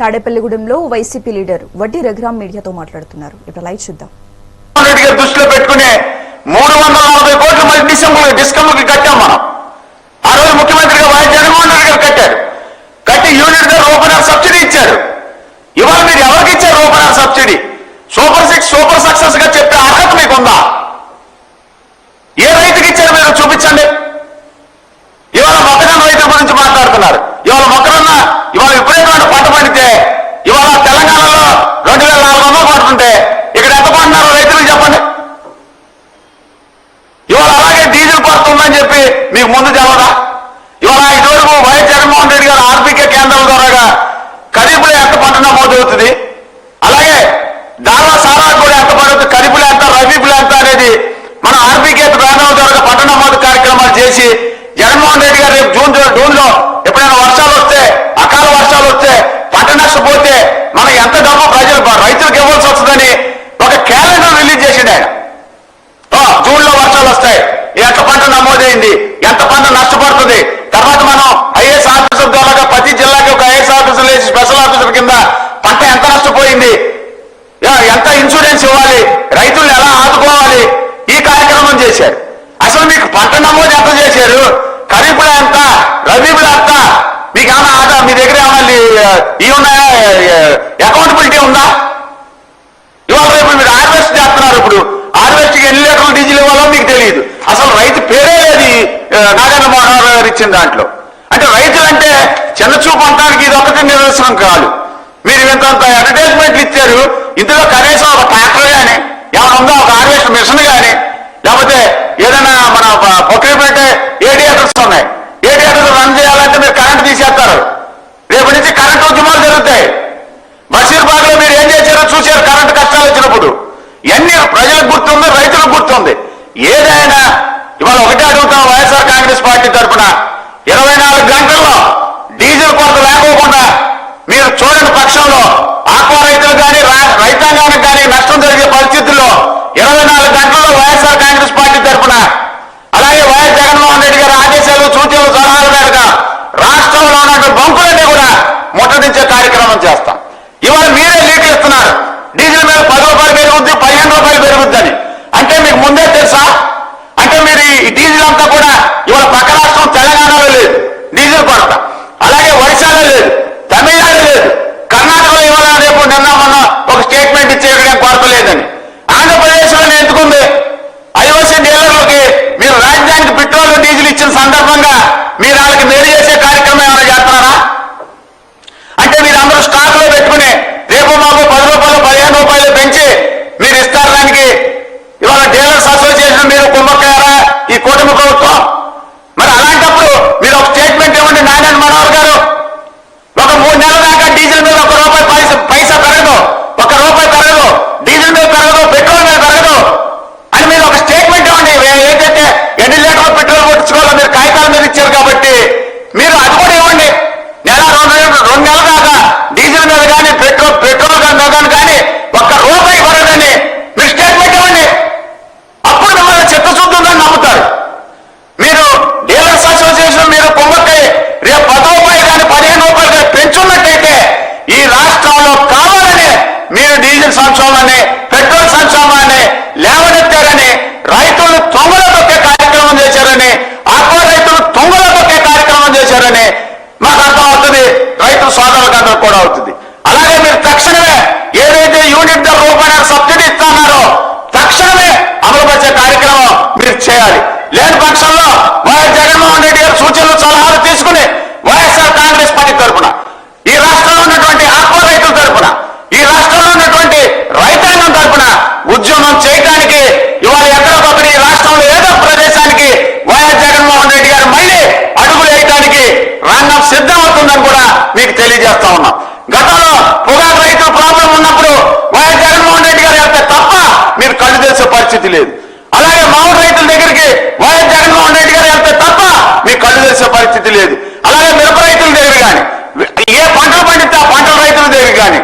తాడేపల్లిగూడెంలో YCP leader వడ్డీ రఘురామ్ మీడియాతో మాట్లాడుతున్నారు. ఇప్పుడు లైవ్ చూద్దాం. దృష్టిలో పెట్టుకుని 340 కోట్లు మరి డిస్కమ్కి కట్టాం మనం. ఆ రోజు ముఖ్యమంత్రిగా వైఎస్ జగన్మోహన్ రెడ్డి గారు కట్టారు. కట్టి యూనిట్ గా రూపాయల సబ్సిడీ ఇచ్చారు. ఇవాళ మీరు ఎవరికి ఇచ్చారు రూపాయల సబ్సిడీ? సూపర్ 6 సూపర్ సక్సెస్ గా చెప్పే అర్హత మీకుందా? ఏ రైతుకి ఇచ్చారు మీరు చూపించండి. ఇవాళ మొక్కజొన్న రైతుల గురించి మాట్లాడుతున్నారు. ఇవాళ మొక్కజొన్న ఇవాళ విపరీతమైన పంట పండితే ఇవాళ తెలంగాణలో 2400 పడుతుంటే ఇక్కడ ఎంత పంటున్నారో రైతులకు చెప్పండి. ఇవాళ అలాగే డీజిల్ పడుతుందని చెప్పి మీకు ముందు తెలవదా? ఇవాళ ఇదివరకు వైఎస్ జగన్మోహన్ రెడ్డి గారు ఆర్బీకే కేంద్రాల ద్వారాగా ఖరీఫ్లో ఎంత పంట నమోదు అవుతుంది, అలాగే దావా సారా కూడా ఎంత పడుతుంది, ఖరీఫ్లో ఎంత రబీలో ఎంత అనేది మన ఆర్బీకే కేంద్రాల ద్వారా పంట నమోదు కార్యక్రమాలు చేసి జగన్మోహన్ రెడ్డి గారు రేపు జూన్లో ఎప్పుడైనా వర్షాలు వస్తే అకాల వర్షాలు వస్తే పంట నష్టపోతే మనం ఎంత డబ్బు రైతులకు ఇవ్వాల్సి వస్తుందని ఒక క్యాలెండర్ రిలీజ్ చేసిండు ఆయన. జూన్లో వర్షాలు వస్తాయి, ఎంత పంట నమోదైంది, ఎంత పంట నష్టపడుతుంది, తర్వాత మనం ఐఏఎస్ ఆఫీసర్ ద్వారా ప్రతి జిల్లాకి ఒక ఐఏఎస్ ఆఫీసర్ వేసి స్పెషల్ ఆఫీసర్ కింద పంట ఎంత నష్టపోయింది, ఎంత ఇన్సూరెన్స్ ఇవ్వాలి, రైతులను ఎలా ఆదుకోవాలి, ఈ కార్యక్రమం చేశారు. అసలు మీకు పంట నమోదు ఎంత చేశారు, ఖరీఫ్లో ఎంత, రబీలో ఎంత, మీకు ఏమైనా ఆదా మీ దగ్గర ఏమన్నా ఇవి ఉన్నాయా, అకౌంటబిలిటీ ఉందా? ఇవాళ రేపు మీరు హార్వెస్ట్ చేస్తున్నారు. ఇప్పుడు హార్వెస్ట్కి ఎన్ని లీటర్లు డీజిల్ ఇవ్వాలో మీకు తెలియదు. అసలు రైతు పేరే లేదు నాగేంద్ర మోహన్ గారు ఇచ్చిన దాంట్లో. అంటే రైతులు అంటే చిన్న చూపు అంటానికి ఇది ఒకటి నిదర్శనం కాదు. మీరు ఇంత అడ్వర్టైజ్మెంట్లు ఇచ్చారు, ఇందులో కనీసం ఒక ట్రాక్టర్ కానీ ఏమైనా ఉందా, ఒక హార్వెస్ట్ మిషన్ కానీ, లేకపోతే ఏదైనా మన పొక్కిపెట్టే ఏడియేటర్స్ ఉన్నాయి, ఏడియేటర్స్ రన్ చేయాలంటే మీరు కరెంట్ తీసేస్తారు. రేపు నుంచి కరెంట్ ఉద్యమాలు జరుగుతాయి. బషీర్బాగ్ లో మీరు ఏం చేశారో చూశారు. కరెంటు కష్టాలు వచ్చినప్పుడు ఎన్ని ప్రజలకు గుర్తుంది, రైతులకు గుర్తుంది. ఏదైనా ఇవాళ ఒకటే అడుగుతాం, వైఎస్ఆర్ కాంగ్రెస్ పార్టీ తరఫున 24 గంటల్లో డీజిల్ కొరత లేకోకుండా మీరు చూడని పక్షంలో ఆక్వా రైతులు కానీ రైతాంగానికి కానీ నష్టం జరిగే పరిస్థితుల్లో 24 గంటల్లో వైఎస్ఆర్ కాంగ్రెస్ పార్టీ తరఫున, అలాగే వైఎస్ జగన్మోహన్ రెడ్డి గారి ఆదేశాలు, సూచనలు, సలహాల మేరకు రాష్ట్రంలో ఉన్న బంకులన్నీ కూడా ముట్టడించే కార్యక్రమం చేస్తాం. ఇవాళ మీరే లీటర్ ఇస్తున్నారు, డీజిల్ మీద 10 రూపాయలు పెరుగుద్ది, 15 రూపాయలు పెరుగుద్దని. అంటే మీకు ముందే తెలుసా? అంటే మీరు ఈ డీజిల్ అంతా కూడా ఇవాళ పక్క రాష్ట్రం తెలంగాణలో లేదు డీజిల్ కొరత, అలాగే ఒడిశాలో లేదు, తమిళనాడు లేదు, కర్ణాటకలో ఇవాళ రేపు నిన్న మొన్న ఒక స్టేట్మెంట్ ఇచ్చే ఇక్కడ కొరత లేదని. ఆంధ్రప్రదేశ్లో ఎందుకుంది? ఐఓసీ డీలర్లకి మీరు రాజధానికి పెట్రోల్ డీజిల్ ఇచ్చిన సందర్భంగా మీరు వాళ్ళకి మేలు చేసే కార్యక్రమం ఏమైనా చేస్తున్నారా? అంటే మీరు అందరూ స్టాక్ లో పెట్టుకుని రేపు మాకు 10 రూపాయలు 15 రూపాయలు పెంచి మీరు ఇస్తారు. దానికి ఇవాళ డీలర్స్ అసోసియేషన్ మీరు కుంభకారా ఈ కూటమి ప్రభుత్వం. మరి అలాంటప్పుడు మీరు ఒక స్టేట్మెంట్ ఇవ్వండి. నారాయణ మనోహర్ గారు ఒక 3 నెలల దాకా డీజిల్ మీద 1 రూపాయి పైసా పెరగదు, 1 రూపాయి పెరగదు, డీజిల్ మీద పెరగదు, పెట్రోల్ మీద పెరగదు అని మీరు ఒక స్టేట్మెంట్ ఇవ్వండి. ఏంటంటే ఎన్ని లీటర్లు పెట్రోల్ కొట్టించుకోవాలో మీరు కాగితాల మీద ఇచ్చారు కాబట్టి మీరు అది కూడా ఇవ్వండి. నెల 2 నెలల దాకా డీజిల్ మీద కానీ పెట్రోల్ మీద కానీ 1 రూపాయి పడదని మీరు స్టేట్మెంట్ ఇవ్వండి. అప్పుడు మిమ్మల్ని చిత్తశుద్ధి ఉందని నమ్ముతారు. మీరు డీలర్స్ అసోసియేషన్ మీరు కుంభకై రేపు 10 రూపాయలు కానీ 15 రూపాయలు కానీ పెంచున్నట్టయితే ఈ రాష్ట్రంలో కావాలని మీరు డీజిల్ సంక్షోభాన్ని, పెట్రోల్ సంక్షోభాన్ని లేవనెత్తారని, రైతులు తొంగలో తొక్కే కార్యక్రమం చేశారని, ఆక్వా రైతులు తొంగలో తొక్కే కార్యక్రమం చేశారని మాకు అర్థం అవుతుంది, రైతు సోదరులకు అందరూ కూడా అవుతుంది. అలాగే మీరు తక్షణమే ఏదైతే యూనిట్ ధర రూపాయల సబ్సిడీ ఇస్తున్నారో తక్షణమే అమలుపరిచే కార్యక్రమం మీరు చేయాలి. లేని పక్షంలో వైఎస్ జగన్మోహన్ రెడ్డి గారు సూచనలు, సలహాలు తీసుకుని వైఎస్ఆర్ కాంగ్రెస్ పార్టీ తరఫున, ఈ రాష్ట్రంలో ఉన్నటువంటి ఆక్వా రైతుల తరఫున, ఈ రాష్ట్రంలో ఉన్నటువంటి రైతాంగం తరఫున ఉద్యమం చేయడానికి ఇవాళ ఎక్కడికొకటి ఈ రాష్ట్రంలో ఏదో ప్రదేశానికి వైఎస్ జగన్మోహన్ రెడ్డి గారు మళ్ళీ అడుగులు వేయడానికి రంగం సిద్ధమవుతుందని కూడా మీకు తెలియజేస్తా ఉన్నాం. గతంలో పొగాకు రైతుల ప్రాబ్లం ఉన్నప్పుడు వైఎస్ జగన్మోహన్ రెడ్డి గారు వెళ్తే తప్ప మీరు కళ్ళు తెలిసే పరిస్థితి లేదు. అలాగే మామూలు రైతుల దగ్గరికి వైఎస్ జగన్మోహన్ రెడ్డి గారు వెళ్తే తప్ప మీకు కళ్ళు తెలిసే పరిస్థితి లేదు. అలాగే మిరప రైతుల దగ్గర కానీ, ఏ పంటలు పండితే ఆ పంటల రైతుల దగ్గర కానీ